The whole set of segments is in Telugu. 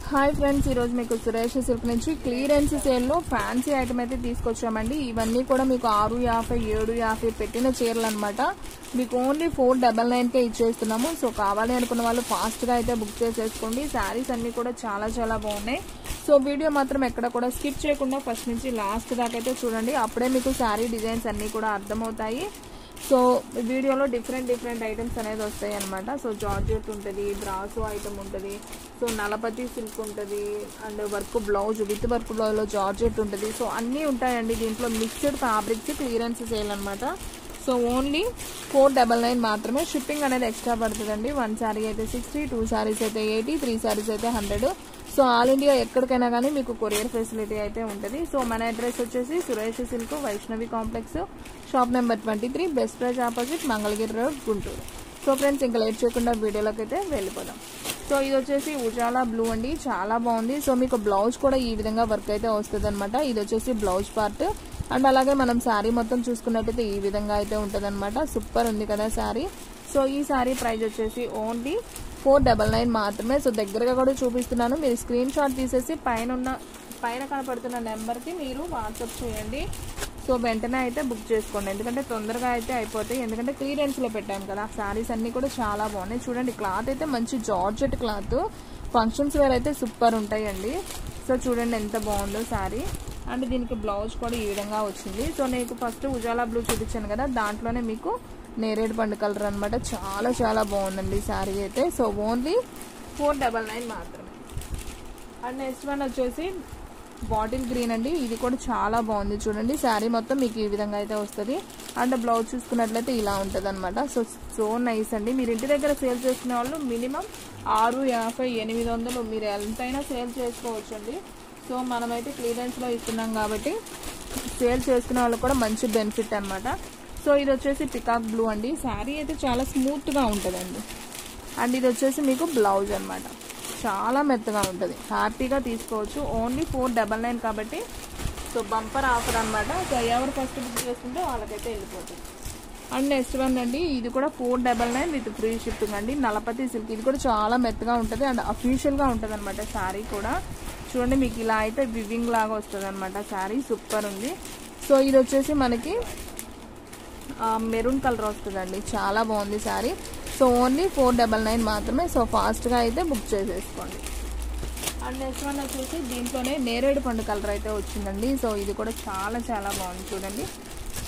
హాయ్ ఫ్రెండ్స్, ఈరోజు మీకు సురేష్ సిల్క్ నుంచి క్లియరెన్స్ సేల్లో ఫ్యాన్సీ ఐటమ్ అయితే తీసుకొచ్చామండి. ఇవన్నీ కూడా మీకు 650, 750 పెట్టిన చీరలు అనమాట. మీకు ఓన్లీ 499కే ఇచ్చేస్తున్నాము. సో కావాలి అనుకున్న వాళ్ళు ఫాస్ట్గా అయితే బుక్ చేసేసుకోండి. శారీస్ అన్నీ కూడా చాలా చాలా బాగున్నాయి. సో వీడియో మాత్రం ఎక్కడ కూడా స్కిప్ చేయకుండా ఫస్ట్ నుంచి లాస్ట్ దాకా అయితే చూడండి. అప్పుడే మీకు శారీ డిజైన్స్ అన్నీ కూడా అర్థమవుతాయి. సో వీడియోలో డిఫరెంట్ ఐటమ్స్ అనేది వస్తాయి అనమాట. సో జార్జెట్ ఉంటుంది, బ్రాసో ఐటమ్ ఉంటుంది, సో నలపతి సిల్క్ ఉంటుంది, and work blouse with work బ్లౌజ్లో జార్జెట్ ఉంటుంది. సో అన్నీ ఉంటాయండి. దీంట్లో మిక్స్డ్ ఫ్యాబ్రిక్స్ క్లియరెన్స్ సేల్ అనమాట. సో ఓన్లీ 499 మాత్రమే. షిప్పింగ్ అనేది ఎక్స్ట్రా పడుతుందండి. 1 శారీ అయితే 60, 2 శారీస్ అయితే 80, 3 శారీస్ అయితే 100. సో ఆల్ ఇండియా ఎక్కడికైనా కానీ మీకు కొరియర్ ఫెసిలిటీ అయితే ఉంటుంది. సో మన అడ్రస్ వచ్చేసి Suresh silk, Vaishnavi complex, shop number 23, best praise opposite, Mangalagiri road, Guntur. So friends, ఇంకా లేట్ చేయకుండా వీడియోలోకి అయితే వెళ్ళిపోదాం. సో ఇది వచ్చేసి ఉజాలా బ్లూ అండి, చాలా బాగుంది. సో మీకు బ్లౌజ్ కూడా ఈ విధంగా వర్క్ అయితే వస్తుంది అనమాట. ఇది వచ్చేసి బ్లౌజ్ పార్ట్. అండ్ అలాగే మనం శారీ మొత్తం చూసుకున్నట్టయితే ఈ విధంగా అయితే ఉంటుంది అనమాట. సూపర్ ఉంది కదా శారీ. సో ఈ శారీ ప్రైస్ వచ్చేసి ఓన్లీ 499 మాత్రమే. సో దగ్గరగా కూడా చూపిస్తున్నాను. మీరు స్క్రీన్ షాట్ తీసేసి పైన కనపడుతున్న నెంబర్కి మీరు వాట్సాప్ చేయండి. సో వెంటనే అయితే బుక్ చేసుకోండి, ఎందుకంటే తొందరగా అయితే అయిపోతాయి. ఎందుకంటే క్లియరెన్స్లో పెట్టాము కదా. శారీస్ అన్నీ కూడా చాలా బాగున్నాయి. చూడండి, క్లాత్ అయితే మంచి జార్జెట్ క్లాత్. ఫంక్షన్స్ వేర్ అయితే సూపర్ ఉంటాయండి. సో చూడండి ఎంత బాగుందో శారీ. అండ్ దీనికి బ్లౌజ్ కూడా ఈ విధంగా వచ్చింది. సో నేను ఫస్ట్ ఉజాలా బ్లూ చూపించాను కదా, దాంట్లోనే మీకు నేరేడు పండు కలర్ అనమాట. చాలా చాలా బాగుందండి శారీ అయితే. సో ఓన్లీ 499 మాత్రమే. అండ్ నెక్స్ట్ వన్ వచ్చేసి బాటిల్ గ్రీన్ అండి. ఇది కూడా చాలా బాగుంది. చూడండి, శారీ మొత్తం మీకు ఈ విధంగా అయితే వస్తుంది. అండ్ బ్లౌజ్ చూసుకున్నట్లయితే ఇలా ఉంటుంది అనమాట. సో నైస్ అండి. మీరు ఇంటి దగ్గర సేల్ చేసుకునే వాళ్ళు మినిమం 650, 800 మీరు ఎంతైనా సేల్ చేసుకోవచ్చండి. సో మనమైతే క్లియరెన్స్లో ఇస్తున్నాం కాబట్టి సేల్ చేసుకునే వాళ్ళకి కూడా మంచి బెనిఫిట్ అనమాట. సో ఇది వచ్చేసి పికాక్ బ్లూ అండి. శారీ అయితే చాలా స్మూత్గా ఉంటుందండి. అండ్ ఇది వచ్చేసి మీకు బ్లౌజ్ అనమాట. చాలా మెత్తగా ఉంటుంది, హ్యాపీగా తీసుకోవచ్చు. ఓన్లీ 499 కాబట్టి సో బంపర్ ఆఫర్ అనమాట. సో ఎవరు ఫస్ట్ బుక్ చేసుకుంటే వాళ్ళకైతే వెళ్ళిపోతుంది. అండ్ నెక్స్ట్ వన్ అండి, ఇది కూడా 499 విత్ ఫ్రీ షిప్పింగ్ అండి. నలపతి సిల్క్. ఇది కూడా చాలా మెత్తగా ఉంటుంది అండ్ అఫీషియల్గా ఉంటుంది అనమాట. శారీ కూడా చూడండి, మీకు ఇలా అయితే వివింగ్ లాగా వస్తుంది అనమాట. శారీ సూపర్ ఉంది. సో ఇది వచ్చేసి మనకి మెరూన్ కలర్ వస్తుందండి. చాలా బాగుంది శారీ. సో ఓన్లీ 499 మాత్రమే. సో ఫాస్ట్గా అయితే బుక్ చేసేసుకోండి. అండ్ నెక్స్ట్ వన్ వచ్చేసి దీంట్లోనే నేరేడు పండు కలర్ అయితే వచ్చిందండి. సో ఇది కూడా చాలా చాలా బాగుంది. చూడండి,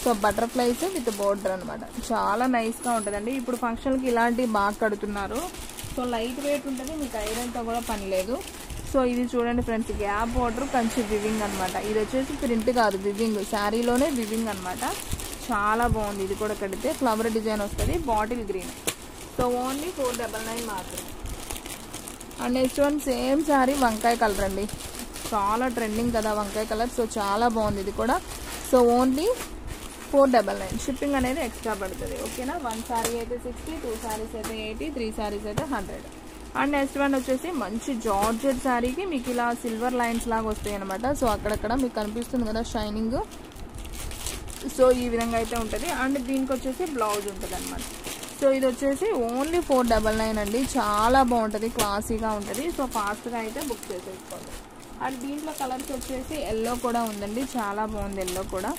సో బటర్ఫ్లైస్ విత్ బోర్డర్ అనమాట. చాలా నైస్గా ఉంటుందండి. ఇప్పుడు ఫంక్షన్కి ఇలాంటివి బాగా కడుతున్నారు. సో లైట్ వెయిట్ ఉంటుంది, మీకు ఐరన్తో కూడా పని లేదు. సో ఇది చూడండి friends, gap border Kanchi weaving అనమాట. ఇది వచ్చేసి ప్రింట్ కాదు, వివింగ్. శారీలోనే వివింగ్ అనమాట. చాలా బాగుంది. ఇది కూడా కడితే ఫ్లవర్ డిజైన్ వస్తుంది. Bottle green. సో ఓన్లీ 499 మాత్రమే. And next one same sari వంకాయ కలర్ అండి. చాలా ట్రెండింగ్ కదా వంకాయ కలర్. సో చాలా బాగుంది ఇది కూడా. So only 499. షిప్పింగ్ అనేది ఎక్స్ట్రా పడుతుంది. ఓకేనా. 1 శారీ అయితే 60, 2 శారీస్ అయితే 80, 3 శారీస్ అయితే 100. అండ్ నెక్స్ట్ వన్ వచ్చేసి మంచి జార్జెట్ శారీకి మీకు ఇలా సిల్వర్ లైన్స్ లాగా వస్తాయి అనమాట. సో అక్కడక్కడ మీకు కనిపిస్తుంది కదా షైనింగ్. సో ఈ విధంగా అయితే ఉంటుంది. అండ్ దీనికి వచ్చేసి బ్లౌజ్ ఉంటుంది అనమాట. సో ఇది వచ్చేసి ఓన్లీ 499 అండి. చాలా బాగుంటుంది, క్లాసీగా ఉంటుంది. సో ఫాస్ట్గా అయితే బుక్ చేసేసుకోండి. అండ్ దీంట్లో కలర్స్ వచ్చేసి ఎల్లో కూడా ఉందండి. చాలా బాగుంది ఎల్లో కూడా.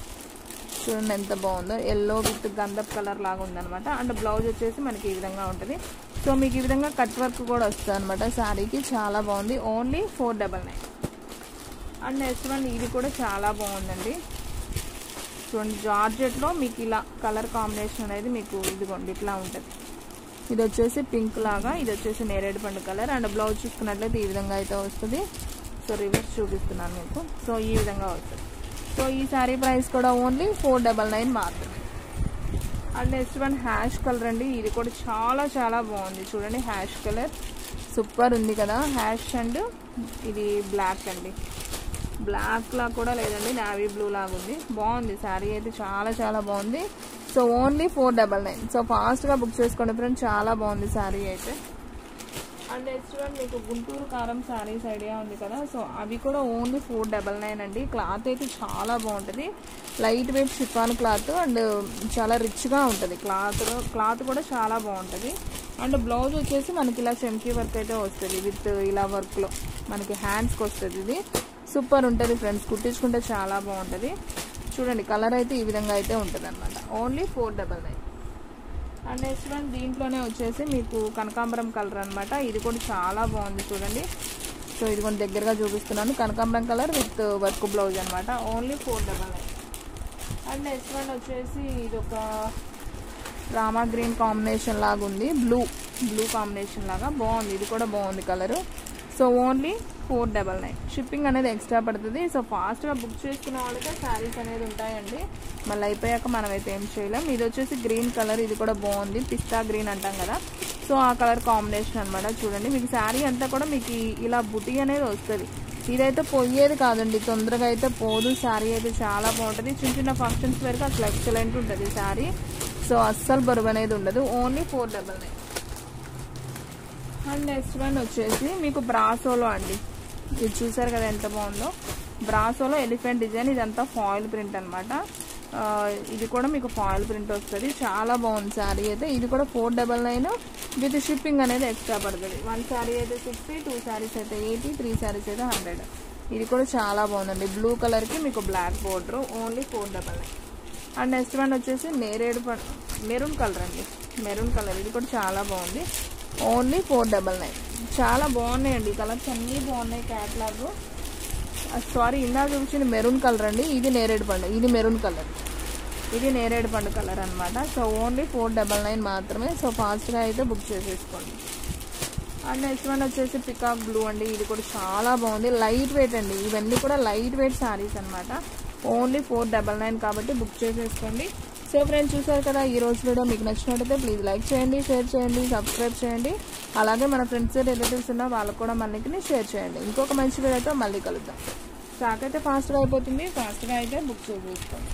చూడండి ఎంత బాగుందో. ఎల్లో విత్ గంధప్ కలర్ లాగా ఉందనమాట. అండ్ బ్లౌజ్ వచ్చేసి మనకి ఈ విధంగా ఉంటుంది. సో మీకు ఈ విధంగా కట్ వర్క్ కూడా వస్తుంది అనమాట శారీకి. చాలా బాగుంది. ఓన్లీ 499. అండ్ నెక్స్ట్ వన్ ఇది కూడా చాలా బాగుందండి. చూడండి, జార్జెట్లో మీకు ఇలా కలర్ కాంబినేషన్ అనేది మీకు ఇదిగోండి ఇట్లా ఉంటుంది. ఇది వచ్చేసి పింక్ లాగా, ఇది వచ్చేసి నేరేడు పండు కలర్. అండ్ బ్లౌజ్ చూసుకున్నట్లయితే ఈ విధంగా అయితే వస్తుంది. సో రివర్స్ చూపిస్తున్నాను మీకు. సో ఈ విధంగా వస్తుంది. సో ఈ శారీ ప్రైస్ కూడా ఓన్లీ 499 మాత్రమే. And next one ash colour అండి. ఇది కూడా చాలా చాలా బాగుంది. చూడండి, హ్యాష్ కలర్ సూపర్ ఉంది కదా. హ్యాష్ అండ్ ఇది బ్లాక్ అండి. బ్లాక్ లా కూడా లేదండి, నావీ బ్లూ లాగా ఉంది. బాగుంది శారీ అయితే, చాలా చాలా బాగుంది. So only 499. సో ఫాస్ట్గా బుక్ చేసుకోండి ఫ్రెండ్స్. చాలా బాగుంది శారీ అయితే. అండ్ నెక్స్ట్ వన్ మీకు గుంటూరు కారం శారీస్ ఐడియా ఉంది కదా. సో అవి కూడా ఓన్లీ 499 అండి. క్లాత్ అయితే చాలా బాగుంటుంది. Light weight chiffon cloth and చాలా రిచ్గా ఉంటుంది. క్లాత్ కూడా చాలా బాగుంటుంది. అండ్ బ్లౌజ్ వచ్చేసి మనకి ఇలా చెంకీ వర్క్ అయితే వస్తుంది విత్ ఇలా వర్క్లో. మనకి హ్యాండ్స్కి వస్తుంది. ఇది సూపర్ ఉంటుంది ఫ్రెండ్స్, కుట్టించుకుంటే చాలా బాగుంటుంది. చూడండి కలర్ అయితే ఈ విధంగా అయితే ఉంటుంది అనమాట. ఓన్లీ 499. అండ్ నెక్స్ట్ వన్ దీంట్లోనే వచ్చేసి మీకు కనకాంబరం కలర్ అనమాట. ఇది కూడా చాలా బాగుంది చూడండి. సో ఇది కొంచెం దగ్గరగా చూపిస్తున్నాను. కనకాంబరం కలర్ విత్ వర్క్ బ్లౌజ్ అనమాట. ఓన్లీ 499. అండ్ నెక్స్ట్ వన్ వచ్చేసి ఇది ఒక రామా గ్రీన్ కాంబినేషన్ లాగా ఉంది, బ్లూ కాంబినేషన్ లాగా బాగుంది. ఇది కూడా బాగుంది కలరు. So only 499. షిప్పింగ్ అనేది ఎక్స్ట్రా పడుతుంది. సో ఫాస్ట్గా బుక్ చేసుకున్న వాళ్ళకే శారీస్ అనేది ఉంటాయండి. మళ్ళీ అయిపోయాక మనం అయితే ఏం చేయలేం. ఇది వచ్చేసి గ్రీన్ కలర్, ఇది కూడా బాగుంది, పిస్తా గ్రీన్ అంటాం కదా. సో ఆ కలర్ కాంబినేషన్ అనమాట. చూడండి మీకు శారీ అంతా కూడా మీకు ఇలా బుటీ అనేది వస్తుంది. ఇదైతే పోయేది కాదండి, తొందరగా అయితే పోదు. శారీ అయితే చాలా బాగుంటుంది. చిన్న చిన్న ఫంక్షన్స్ వరకు అసలు ఎక్సలెంట్ ఉంటుంది శారీ. సో అస్సలు బరువు అనేది ఉండదు. ఓన్లీ 499. అండ్ నెక్స్ట్ వన్ వచ్చేసి మీకు బ్రాసోలో అండి. ఇది చూసారు కదా ఎంత బాగుందో. బ్రాసోలో ఎలిఫెంట్ డిజైన్, ఇదంతా ఫాయిల్ ప్రింట్ అనమాట. ఇది కూడా మీకు ఫాయిల్ ప్రింట్ వస్తుంది. చాలా బాగుంది శారీ అయితే. ఇది కూడా 499 విత్ షిప్పింగ్ అనేది ఎక్స్ట్రా పడుతుంది. 1 శారీ అయితే 60, 2 శారీస్ అయితే 80, 3 శారీస్ అయితే 100. ఇది కూడా చాలా బాగుందండి. బ్లూ కలర్కి మీకు black border. Only 499. And next one వచ్చేసి మెరూన్ కలర్ అండి. మెరూన్ కలర్ ఇది కూడా చాలా బాగుంది. ఓన్లీ 499. చాలా బాగున్నాయండి కలర్స్ అన్నీ బాగున్నాయి. క్యాట్లాగ్ సారీ ఇందాక చూపించింది మెరూన్ కలర్ అండి. ఇది నేరేడు పండు, ఇది మెరూన్ కలర్, ఇది నేరేడు పండు కలర్ అనమాట. సో ఓన్లీ 499 మాత్రమే. సో ఫాస్ట్గా అయితే బుక్ చేసేసుకోండి. అండ్ నెక్స్ట్ వన్ వచ్చేసి పికాక్ బ్లూ అండి. ఇది కూడా చాలా బాగుంది, లైట్ వెయిట్ అండి. ఇవన్నీ కూడా లైట్ వెయిట్ శారీస్ అనమాట. ఓన్లీ 499 కాబట్టి బుక్ చేసేసుకోండి. సో ఫ్రెండ్స్ చూసారు కదా ఈ రోజు వీడియో. మీకు నచ్చినట్టయితే ప్లీజ్ లైక్ చేయండి, షేర్ చేయండి, సబ్స్క్రైబ్ చేయండి. అలాగే మన ఫ్రెండ్స్ రిలేటివ్స్ ఉన్న వాళ్ళకు కూడా మనకి షేర్ చేయండి. ఇంకొక మంచి వీడియోతో మళ్ళీ కలుద్దాం. స్టాక్ అయితే ఫాస్ట్గా అయిపోతుంది, ఫాస్ట్గా అయితే బుక్ చేసేసుకోండి.